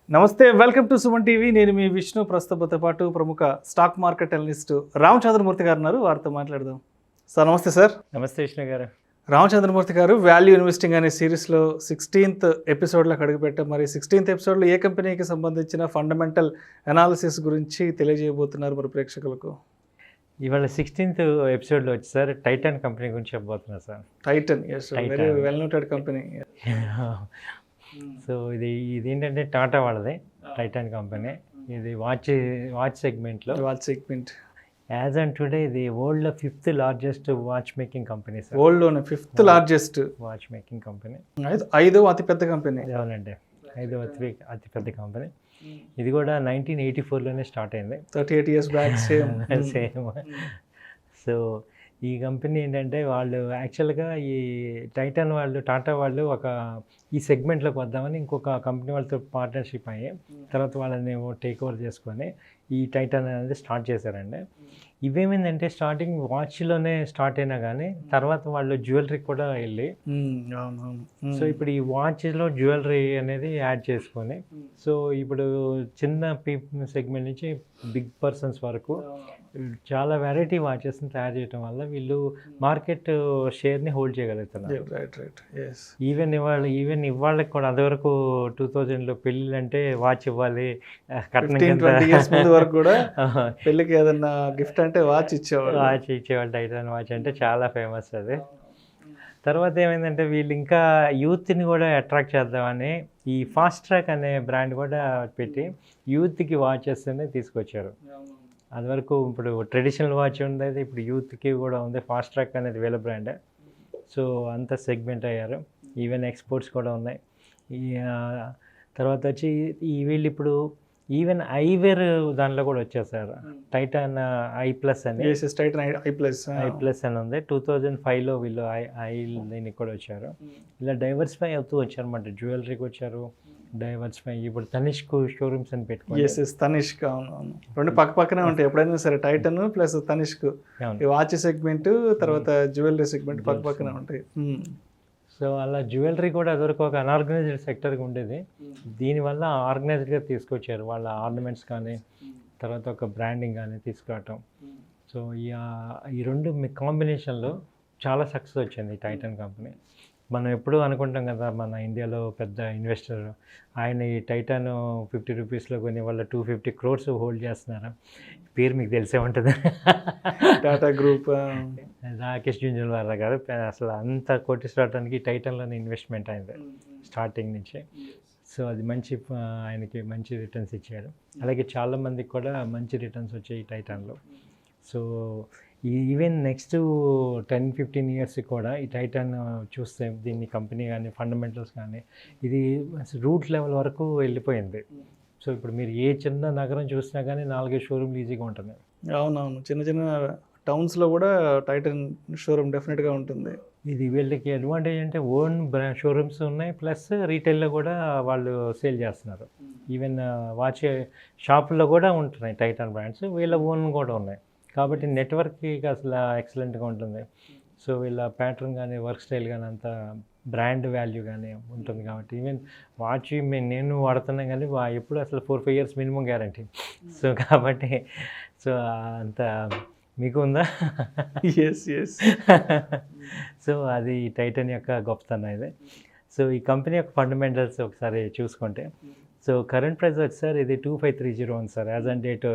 నమస్తే, welcome to Suman TV. నేను మీ విష్ణు. ప్రస్తుతంతో పాటు ప్రముఖ స్టాక్ మార్కెట్ అనలిస్ట్ రామచంద్రమూర్తి గారు ఉన్నారు. వారితో మాట్లాడదాం. సార్ నమస్తే. సార్ నమస్తే విష్ణు గారు. రామచంద్రమూర్తి గారు, వాల్యూ ఇన్వెస్టింగ్ అనే సిరీస్లో 16th ఎపిసోడ్లోకి అడుగుపెట్టాం. మరి 16th ఎపిసోడ్లో ఏ కంపెనీకి సంబంధించిన ఫండమెంటల్ అనాలిసిస్ గురించి తెలియజేయబోతున్నారు మరి ప్రేక్షకులకు? ఇవాళ 16th ఎపిసోడ్లో వచ్చి సార్ టైటాన్ కంపెనీ గురించి చెప్పబోతున్నారు sir. Titan, very well noted company. So ఇదేంటంటే టాటా వాళ్ళది టైటాన్ కంపెనీ. ఇది వాచ్ సెగ్మెంట్లో యాజ్ అండ్ టుడే ఇది వరల్డ్లో 5th largest watch making company sir. వరల్డ్లోనే 5th largest watch making company, ఐదవ అతిపెద్ద కంపెనీ. అవునండి, 5వ అతిపెద్ద కంపెనీ. ఇది కూడా 1984లోనే స్టార్ట్ అయింది, 38 years బ్యాక్. సేమ్. సో ఈ కంపెనీ ఏంటంటే వాళ్ళు యాక్చువల్గా ఈ టైటాన్ వాళ్ళు, టాటా వాళ్ళు ఈ సెగ్మెంట్లోకి వద్దామని ఇంకొక కంపెనీ వాళ్ళతో పార్ట్నర్షిప్ అయ్యి తర్వాత వాళ్ళని టేక్ ఓవర్ చేసుకొని ఈ టైటాన్ అనేది స్టార్ట్ చేశారండి. ఇవేమైందంటే స్టార్టింగ్ వాచ్లోనే స్టార్ట్ అయినా కానీ తర్వాత వాళ్ళు జ్యువెలరీ కూడా వెళ్ళి, సో ఇప్పుడు ఈ వాచ్లో జ్యువెలరీ అనేది యాడ్ చేసుకొని, సో ఇప్పుడు చిన్న సెగ్మెంట్ నుంచి బిగ్ పర్సన్స్ వరకు చాలా వెరైటీ వాచెస్ని తయారు చేయడం వల్ల వీళ్ళు మార్కెట్ షేర్ని హోల్డ్ చేయగలుగుతున్నారు. ఈవెన్ ఇవాళకి కూడా అదివరకు 2000లో పెళ్ళిళ్ళు అంటే వాచ్ ఇవ్వాలి, వరకు కూడా పెళ్ళికి ఏదన్నా గిఫ్ట్ అంటే వాచ్ ఇచ్చేవాళ్ళు. టైటాన్ వాచ్ అంటే చాలా ఫేమస్ అది. తర్వాత ఏమైందంటే వీళ్ళు ఇంకా యూత్ని కూడా అట్రాక్ట్ చేద్దామని ఈ ఫాస్ట్ ట్రాక్ అనే బ్రాండ్ కూడా పెట్టి యూత్కి వాచెస్ అనేది తీసుకొచ్చారు. అది వరకు ఇప్పుడు ట్రెడిషనల్ వాచ్ ఉండేది, ఇప్పుడు యూత్కి కూడా ఉంది. ఫాస్ట్ ట్రాక్ అనేది వీళ్ళ బ్రాండే. సో అంత సెగ్మెంట్ అయ్యారు. ఈవెన్ ఎక్స్పోర్ట్స్ కూడా ఉన్నాయి. తర్వాత వచ్చి వీళ్ళు ఇప్పుడు ఈవెన్ ఐవేర్ దాంట్లో కూడా వచ్చేసారు. టైటాన్ I+ అని, I+ అని ఉంది. 2005లో వీళ్ళు దీనికి కూడా వచ్చారు. ఇలా డైవర్సిఫై అవుతూ వచ్చారు అన్నమాట. జ్యువెలరీకి వచ్చారు, డైవర్సిఫై. ఇప్పుడు తనిష్క్ షోరూమ్స్ అని పెట్టుకోండి. తనిష్క్, అవును, రెండు పక్క పక్కనే ఉంటాయి ఎప్పుడైనా సరే. Titan plus Tanishq, watch segment తర్వాత జ్యువెలరీ సెగ్మెంట్ పక్క పక్కనే ఉంటాయి. సో అలా జ్యువెలరీ కూడా అదొరకు ఒక అన్ఆర్గనైజ్డ్ సెక్టర్గా ఉండేది. దీనివల్ల ఆర్గనైజ్డ్గా తీసుకొచ్చారు. వాళ్ళ ఆర్నమెంట్స్ కానీ తర్వాత ఒక బ్రాండింగ్ కానీ తీసుకురావటం. సో ఈ రెండు కాంబినేషన్లో చాలా సక్సెస్ వచ్చింది ఈ టైటాన్ కంపెనీ. మనం ఎప్పుడూ అనుకుంటాం కదా, మన ఇండియాలో పెద్ద ఇన్వెస్టర్ ఆయన ఈ టైటాన్ 50 రూపీస్లో కొని వాళ్ళ 250 crores హోల్డ్ చేస్తున్నారు. పేరు మీకు తెలిసే ఉంటుంది, టాటా గ్రూప్. రాకేష్ జుంజున్వాలా గారు అసలు అంత కోటీశ్వరానికి టైటాన్లోనే ఇన్వెస్ట్మెంట్ అయింది స్టార్టింగ్ నుంచి. సో అది ఆయనకి మంచి రిటర్న్స్ ఇచ్చాడు. అలాగే చాలామందికి కూడా మంచి రిటర్న్స్ వచ్చాయి టైటాన్లో. సో ఈవెన్ నెక్స్ట్ 10-15 years కూడా ఈ టైటాన్ చూస్తే దీన్ని కంపెనీ కానీ ఫండమెంటల్స్ కానీ ఇది రూట్ లెవెల్ వరకు వెళ్ళిపోయింది. సో ఇప్పుడు మీరు ఏ చిన్న నగరం చూసినా కానీ 4 షోరూమ్లు ఈజీగా ఉంటుంది. అవునవును, చిన్న చిన్న టౌన్స్లో కూడా టైటాన్ షోరూమ్ డెఫినెట్గా ఉంటుంది. ఇది వీళ్ళకి అడ్వాంటేజ్ అంటే ఓన్ షోరూమ్స్ ఉన్నాయి, ప్లస్ రీటైల్లో కూడా వాళ్ళు సేల్ చేస్తున్నారు. ఈవెన్ వాచ్ షాపుల్లో కూడా ఉంటున్నాయి టైటాన్ బ్రాండ్స్, వీళ్ళ ఓన్ కూడా ఉన్నాయి. కాబట్టి నెట్వర్క్కి అసలు ఎక్సలెంట్గా ఉంటుంది. సో వీళ్ళ ప్యాటర్న్ కానీ వర్క్ స్టైల్ కానీ అంత బ్రాండ్ వాల్యూ కానీ ఉంటుంది. కాబట్టి ఈవెన్ వాచ్ నేను వాడుతున్నా కానీ ఎప్పుడు అసలు 4-5 years మినిమం గ్యారంటీ. సో కాబట్టి సో అంత మీకు ఉందా? ఎస్. సో అది టైటాన్ యొక్క గొప్పతనం ఇది. సో ఈ కంపెనీ యొక్క ఫండమెంటల్స్ ఒకసారి చూసుకుంటే, సో కరెంట్ ప్రైస్ వచ్చి సార్ ఇది 2530 ఉంది sir as on date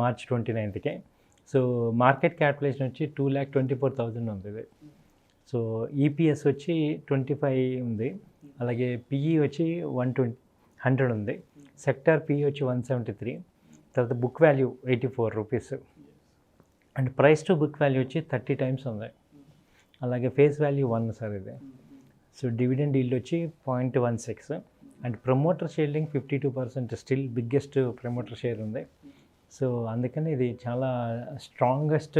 March 29th. So market capitalisation వచ్చి 2,24,000 ఉంది ఇది. సో ఈపీఎస్ వచ్చి 25 ఉంది. అలాగే పిఈ వచ్చి 100 ఉంది. సెక్టార్ పిఈ వచ్చి 173. తర్వాత book value 84 rupees. And price to book value వచ్చి 30 times ఉంది. అలాగే ఫేస్ వాల్యూ 1 సార్ ఇది. సో డివిడెండ్ ఈల్డ్ వచ్చి 0.16. And promoter sharing 52%, still biggest promoter share ఉంది. సో అందుకని ఇది చాలా స్ట్రాంగెస్ట్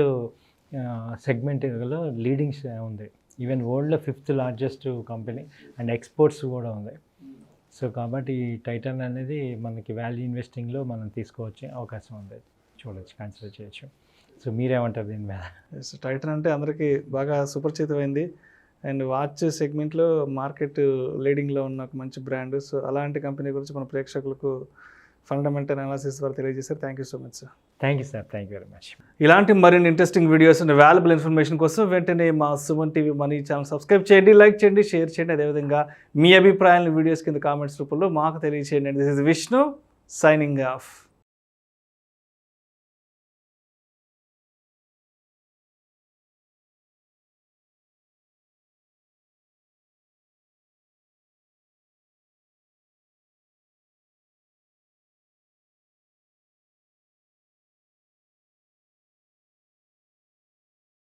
సెగ్మెంట్లో లీడింగ్ ఉంది. ఈవెన్ వరల్డ్లో 5th largest company and exports కూడా ఉంది. సో కాబట్టి ఈ టైటాన్ అనేది మనకి వాల్యూ ఇన్వెస్టింగ్లో మనం తీసుకోవచ్చు అవకాశం ఉంది, చూడవచ్చు, కన్సిడర్ చేయొచ్చు. సో మీరేమంటారు దీని మీద? టైటాన్ అంటే అందరికీ బాగా సుపరిచితమైంది. అండ్ వాచ్ సెగ్మెంట్లో మార్కెట్ లీడింగ్లో ఉన్న ఒక మంచి బ్రాండ్. సో అలాంటి కంపెనీ గురించి మన ప్రేక్షకులకు ఫండమెంటల్ అనాలిసిస్ ద్వారా తెలియజేశారు. Thank you so much sir. Thank you sir, thank you very much. ఇలాంటి మరిన్ని interesting videos and valuable information కోసం వెంటనే మా Suman TV money channel subscribe చేయండి, లైక్ చేయండి, షేర్ చేయండి. అదేవిధంగా మీ అభిప్రాయాలను వీడియోస్ కింద కామెంట్స్ రూపంలో మాకు తెలియజేయండి. This is Vishnu signing off.